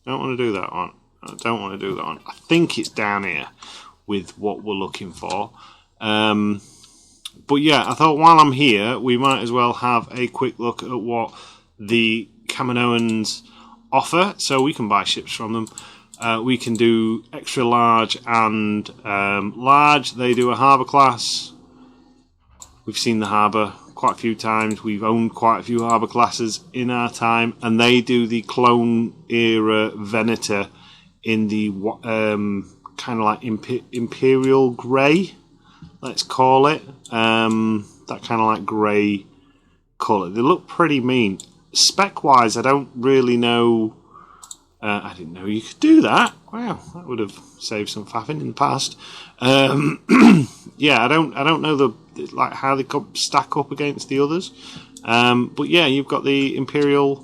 don't want to do that one. I don't want to do that one. I think it's down here with what we're looking for. But yeah, I thought while I'm here, we might as well have a quick look at what the Kaminoans offer. So we can buy ships from them. We can do extra large and large. They do a harbour class. We've seen the harbour quite a few times. We've owned quite a few harbour classes in our time, and they do the clone era Venator in the kind of like imperial grey, let's call it. That kind of like grey colour. They look pretty mean. Spec wise, I don't really know. I didn't know you could do that. Wow, that would have saved some faffing in the past. Yeah, I don't know how they stack up against the others. But yeah, you've got the Imperial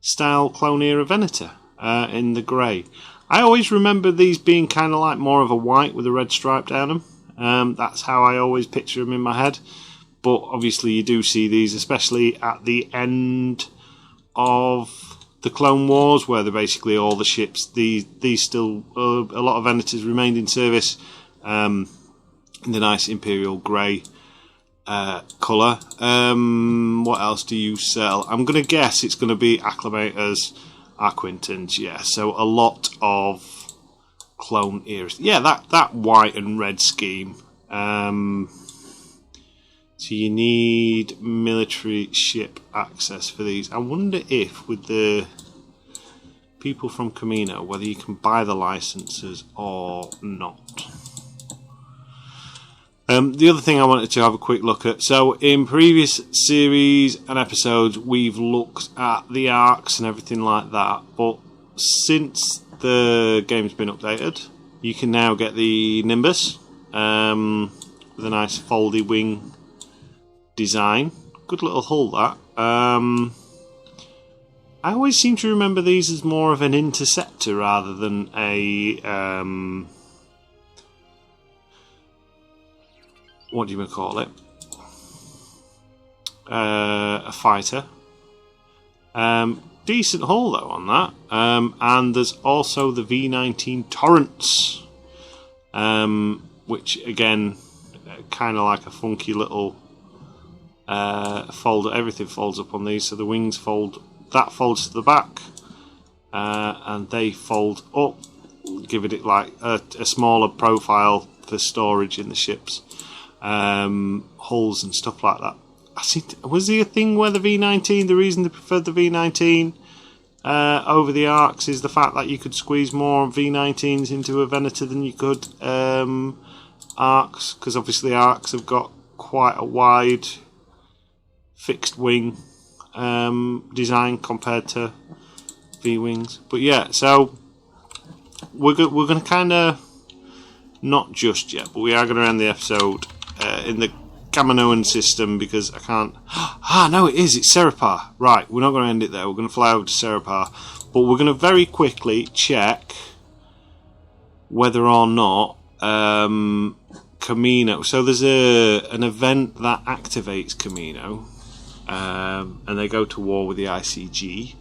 style clone era Venator in the grey. I always remember these being kind of like more of a white with a red stripe down them. That's how I always picture them in my head. But obviously you do see these, especially at the end of the Clone Wars, where they're basically all the ships. These still, a lot of Venators remained in service in the nice Imperial grey colour. What else do you sell? I'm going to guess it's going to be Acclimators, Aquintons, yeah. So a lot of clone eras. Yeah, that white and red scheme. So you need military ship access for these. I wonder if with the people from Camino, whether you can buy the licenses or not. The other thing I wanted to have a quick look at. So in previous series and episodes, we've looked at the arcs and everything like that. But since the game's been updated, you can now get the Nimbus with a nice foldy wing design. Good little hull, that. I always seem to remember these as more of an interceptor rather than a... what do you call it? A fighter. Decent hull though on that. And there's also the V19 Torrents, which again, kind of like a funky little folder. Everything folds up on these, so the wings fold. That folds to the back, and they fold up, giving it like a smaller profile for storage in the ships. Hulls and stuff like that. Was there a thing where the V19, the reason they preferred the V19 over the arcs is the fact that you could squeeze more V19s into a Venator than you could arcs, because obviously arcs have got quite a wide fixed wing design compared to V-wings. But yeah, so we're going to kind of, not just yet, but we are going to end the episode in the Kaminoan system, because I can't... no, it's Serapar. Right, we're not going to end it there. We're going to fly over to Serapar. But we're going to very quickly check whether or not Camino... So there's an event that activates Camino, and they go to war with the ICG.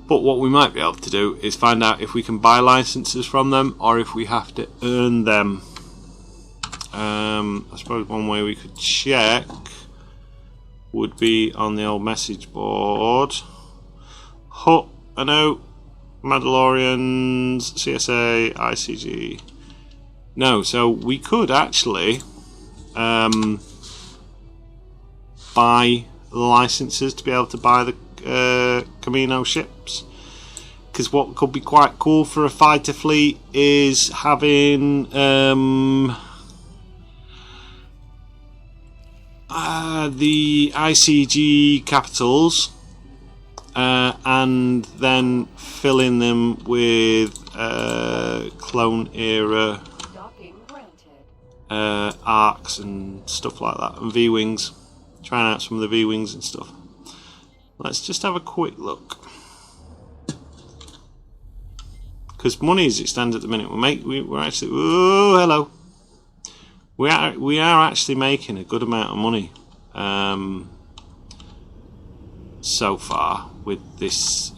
But what we might be able to do is find out if we can buy licenses from them or if we have to earn them. I suppose one way we could check would be on the old message board. Hut, I know, Mandalorians, CSA, ICG. No, so we could actually buy licenses to be able to buy the Camino ships, because what could be quite cool for a fighter fleet is having the ICG capitals and then filling them with clone era arcs and stuff like that, and V-wings, trying out some of the V-wings and stuff. Let's just have a quick look, because money as it stands at the minute, we're actually, oh hello, we are actually making a good amount of money so far with this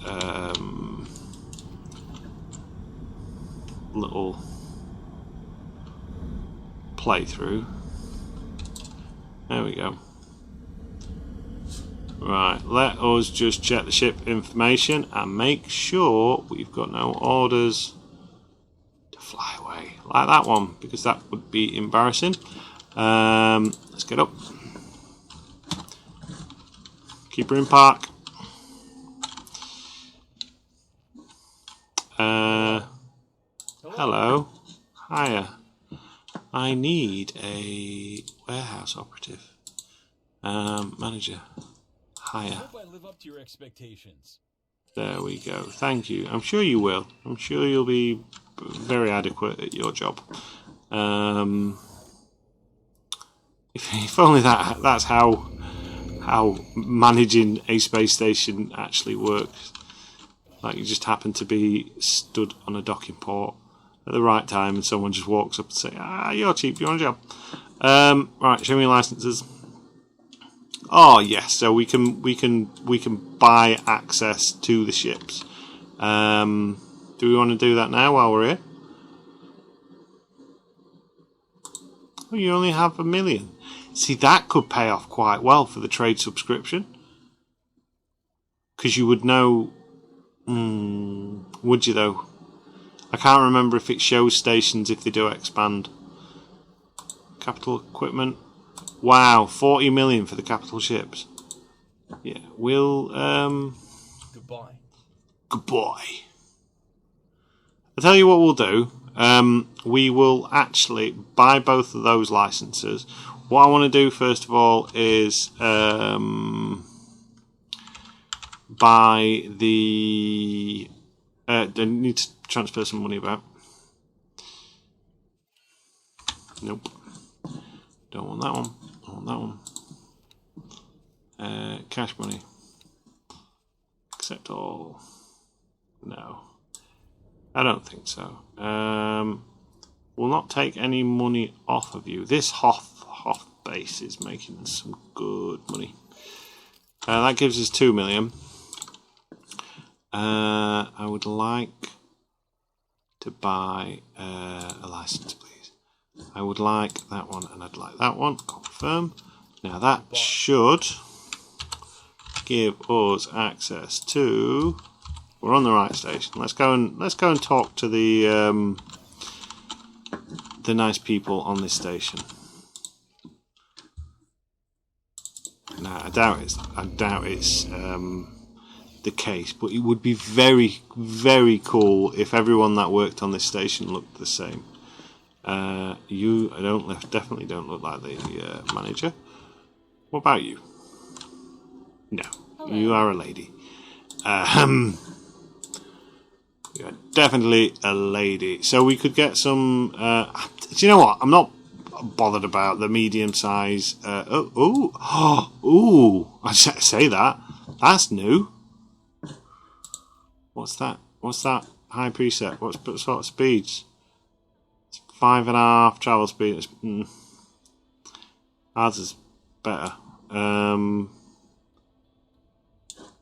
little playthrough. There we go. Right, let us just check the ship information and make sure we've got no orders to fly away like that one, because that would be embarrassing. Let's get up. Keep her in park. Hello. Hiya. I need a warehouse operative. Manager. Hiya. Hope I live up to your expectations. There we go. Thank you. I'm sure you will. I'm sure you'll be very adequate at your job. If only that's how managing a space station actually works. Like, you just happen to be stood on a docking port at the right time and someone just walks up and say, you're cheap, you're on a job. Right, show me your licenses. Oh yes, so we can buy access to the ships. Do we want to do that now while we're here? Oh, you only have 1 million. See, that could pay off quite well for the trade subscription, because you would know. Would you though? I can't remember if it shows stations if they do expand. Capital equipment. Wow, 40 million for the capital ships. Yeah, we'll Goodbye. Goodbye. I'll tell you what we'll do. we will actually buy both of those licenses. What I want to do first of all is buy the. I need to transfer some money about. Nope. Don't want that one. I want that one. Cash money. Accept all. No. I don't think so. Will not take any money off of you. This Hoth base is making some good money. That gives us 2 million. I would like to buy a license, please. I would like that one, and I'd like that one. Confirm. Now that should give us access to. We're on the right station. Let's go and talk to the nice people on this station. No, I doubt it's the case, but it would be very, very cool if everyone that worked on this station looked the same. Definitely don't look like the manager. What about you? No, hello. You are a lady. You're definitely a lady. So we could get some. Do you know what? I'm not bothered about the medium size. Ooh! I say that. That's new. What's that? What's that? High preset. What sort of speeds? It's 5.5 travel speed. Ours is better.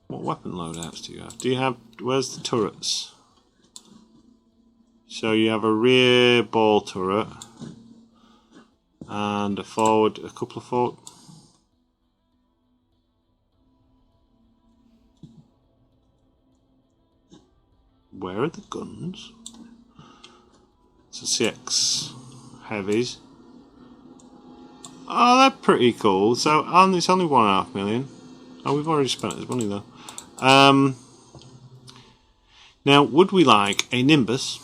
What weapon loadouts do you have? Where's the turrets? So you have a rear ball turret and a couple of forward. Where are the guns? So CX heavies. Oh, they're pretty cool. So it's only 1.5 million. Oh, we've already spent this money though. Now, would we like a Nimbus?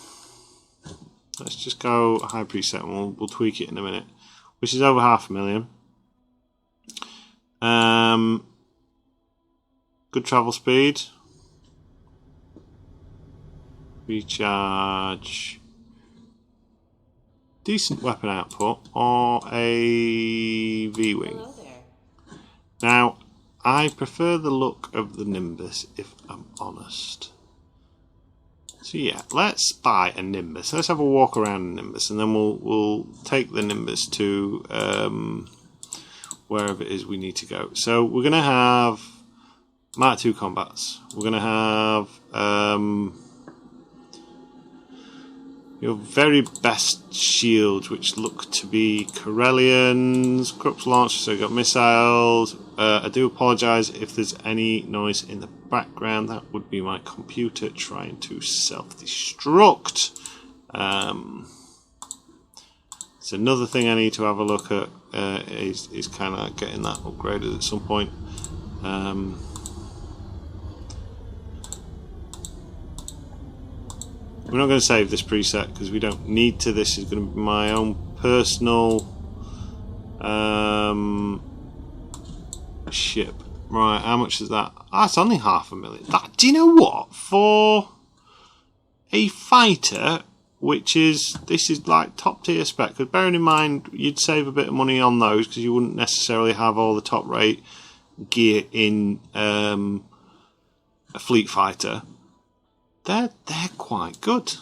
Let's just go high preset and we'll tweak it in a minute. Which is over 500,000. Good travel speed. Recharge. Decent weapon output. Or a V-Wing. Now, I prefer the look of the Nimbus, if I'm honest. So yeah, let's buy a Nimbus. Let's have a walk around a Nimbus, and then we'll take the Nimbus to wherever it is we need to go. So we're going to have Mark II combats. We're going to have your very best shields, which look to be Corellians, Krupp's launcher, so you've got missiles. I do apologise if there's any noise in the background. That would be my computer trying to self-destruct. It's another thing I need to have a look at is kind of getting that upgraded at some point. We're not going to save this preset because we don't need to. This is going to be my own personal ship. Right, how much is that? It's only 500,000. Do you know what? For a fighter, this is like top tier spec. Because bearing in mind, you'd save a bit of money on those because you wouldn't necessarily have all the top rate gear in a fleet fighter. They're quite good.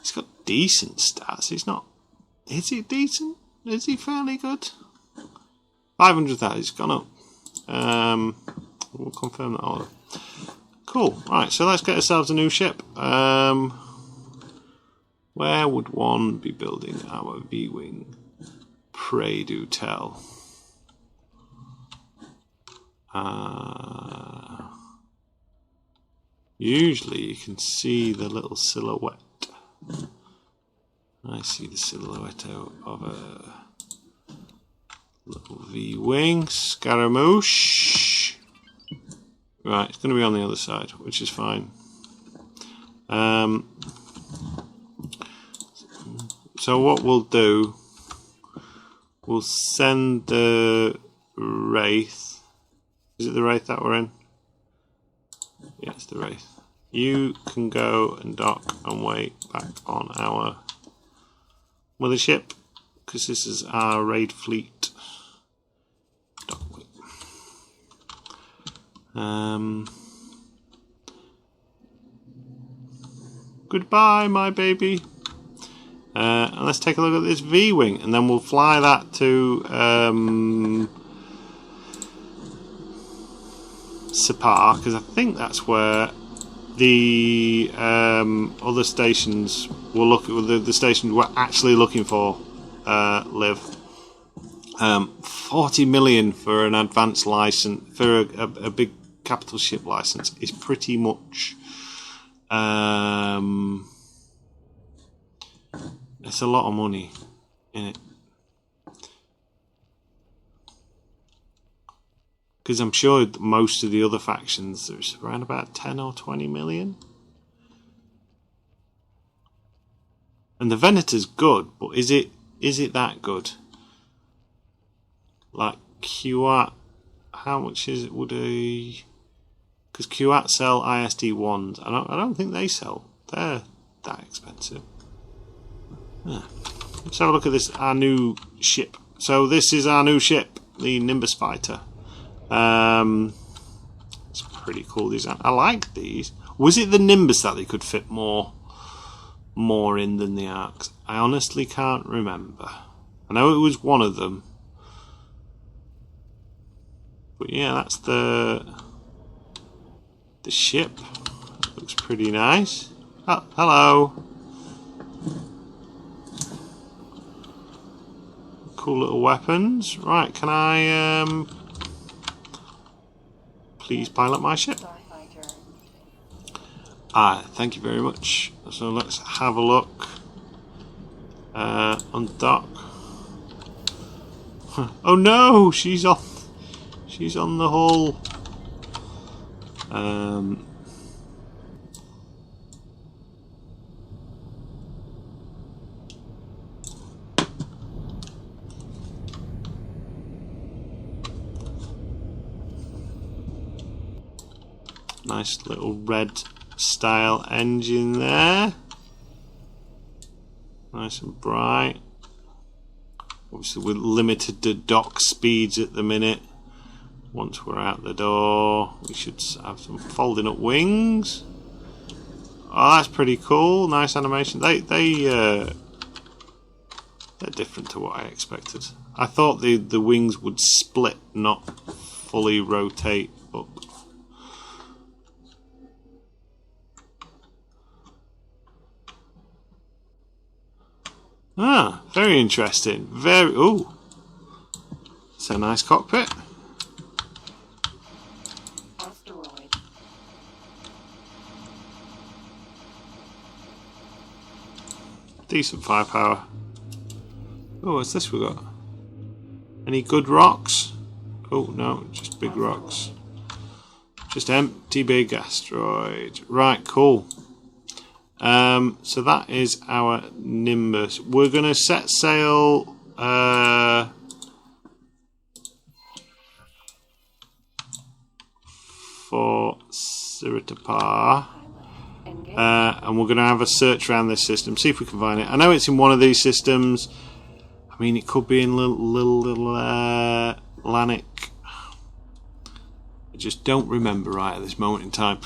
He's got decent stats. He's not. Is he decent? Is he fairly good? 500,000. He's gone up. We'll confirm that order. Cool. Right. So let's get ourselves a new ship. Where would one be building our V-Wing? Pray do tell. Usually you can see the little silhouette. I see the silhouette of a little V-Wing. Scaramouche. Right, it's going to be on the other side, which is fine. So what we'll do, we'll send the Wraith. Is it the Wraith that we're in? Yeah, it's the Wraith. You can go and dock and wait back on our mothership, because this is our raid fleet. Dock, wait. Goodbye, my baby. And let's take a look at this V-wing, and then we'll fly that to Separ, because I think that's where the other stations we'll look at. The stations we're actually looking for live. 40 million for an advanced license, for a big capital ship license, is pretty much it's a lot of money in it, because I'm sure most of the other factions there's around about 10 or 20 million. And the Venator's good, but is it that good? Like QAT, how much is it? Would a, because QAT sell ISD ones. I don't think they sell. They're that expensive. Yeah. Let's have a look at this, our new ship. So this is our new ship, the Nimbus Fighter. It's pretty cool design. I like these. Was it the Nimbus that they could fit more in than the Arcs? I honestly can't remember. I know it was one of them. But yeah, that's the ship. Looks pretty nice. Oh, hello. Cool little weapons. Right, can I please pilot my ship? Thank you very much. So let's have a look. On dock. Oh no, she's on the hull. Nice little red style engine there. Nice and bright. Obviously we're limited to dock speeds at the minute. Once we're out the door, we should have some folding up wings. Oh, that's pretty cool. Nice animation. They're different to what I expected. I thought the wings would split, not fully rotate up. Ah, very interesting. Very. Ooh, it's a nice cockpit. Asteroid. Decent firepower. Oh, what's this we got? Any good rocks? Oh no, just big rocks. Just empty big asteroid. Right, cool. So that is our Nimbus. We're going to set sail for Siritapar, and we're going to have a search around this system, see if we can find it. I know it's in one of these systems. I mean, it could be in little Lanik. I just don't remember right at this moment in time.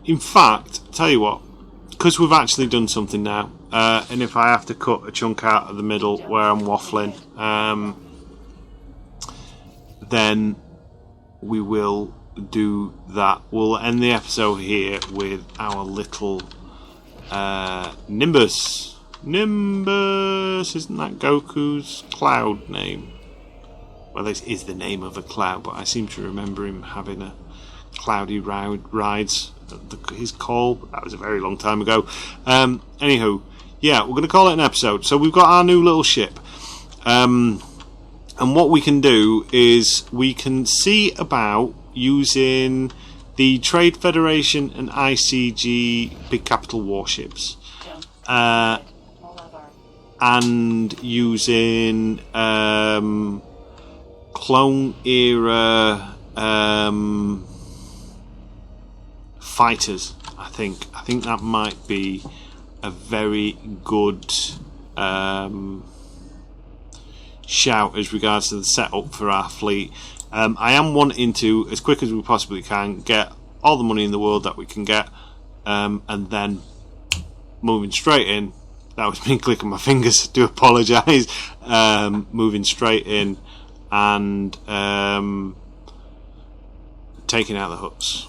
In fact, tell you what, because we've actually done something now, and if I have to cut a chunk out of the middle where I'm waffling, then we will do that. We'll end the episode here with our little Nimbus. Nimbus, isn't that Goku's cloud name? Well, this is the name of a cloud, but I seem to remember him having a cloudy rides. His call, that was a very long time ago. Anywho, yeah, we're going to call it an episode. So we've got our new little ship, and what we can do is we can see about using the Trade Federation and ICG big capital warships, and using clone era fighters. I think that might be a very good shout as regards to the setup for our fleet. I am wanting to, as quick as we possibly can, get all the money in the world that we can get, and then moving straight in. That was me clicking my fingers. I do apologise. Moving straight in and taking out the huts.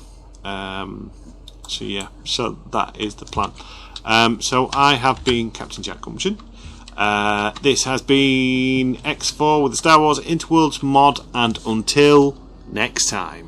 So that is the plan. So I have been Captain Jack Gumption. This has been X4 with the Star Wars Interworlds mod, and until next time.